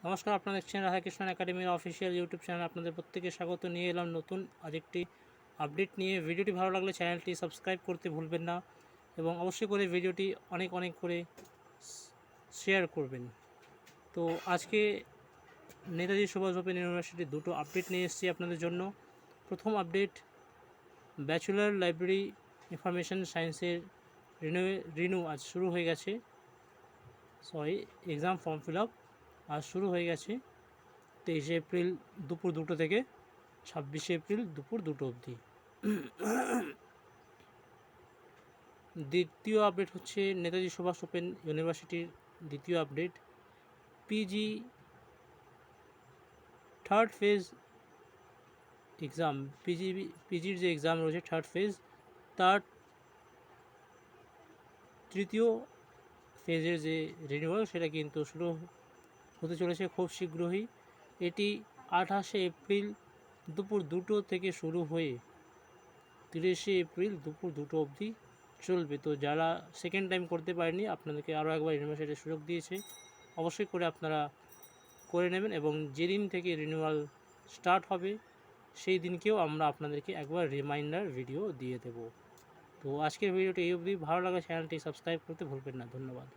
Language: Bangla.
নমস্কার, আপনারা দেখছেন রাধাকৃষ্ণ একাডেমির অফিসিয়াল ইউটিউব চ্যানেল। আপনাদের প্রত্যেকে স্বাগত। নিয়ে এলাম নতুন আরেকটি আপডেট নিয়ে। ভিডিওটি ভালো লাগলে চ্যানেলটি সাবস্ক্রাইব করতে ভুলবেন না এবং অবশ্যই করে ভিডিওটি অনেক করে শেয়ার করবেন। তো আজকে নেতাজি সুভাষ ওপেন ইউনিভার্সিটির দুটো আপডেট নিয়ে এসেছি আপনাদের জন্য। প্রথম আপডেট, ব্যাচেলার লাইব্রেরি ইনফরমেশন সায়েন্সের রিনিউ আজ শুরু হয়ে গেছে। এক্সাম ফর্ম ফিল আপ আজ শুরু হয়ে গেছে 23 এপ্রিল দুপুর 2টো থেকে 26 এপ্রিল দুপুর 2টো অবধি। দ্বিতীয় আপডেট হচ্ছে নেতাজি সুভাষ ওপেন ইউনিভার্সিটির দ্বিতীয় update, PG third phase exam, পিজির যে এক্সাম রয়েছে থার্ড ফেজ, তার তৃতীয় ফেজের যে রিনিউয়াল সেটা কিন্তু শুরু হতে চলেছে খুব শীঘ্রই। এটি 28 এপ্রিল দুপুর 2টো থেকে শুরু হয়ে 30 এপ্রিল দুপুর 2টো অবধি চলবে। তো যারা সেকেন্ড টাইম করতে পারেনি, আপনাদেরকে আরও একবার ইউনিভার্সিটির সুযোগ দিয়েছে, অবশ্যই করে আপনারা করে নেবেন এবং যেদিন থেকে রিনিউয়াল স্টার্ট হবে সেই দিনকেও আমরা আপনাদেরকে একবার রিমাইন্ডার ভিডিও দিয়ে দেব। তো আজকের ভিডিওটি এই অবধি। ভালো লাগলে চ্যানেলটি সাবস্ক্রাইব করতে ভুলবেন না। ধন্যবাদ।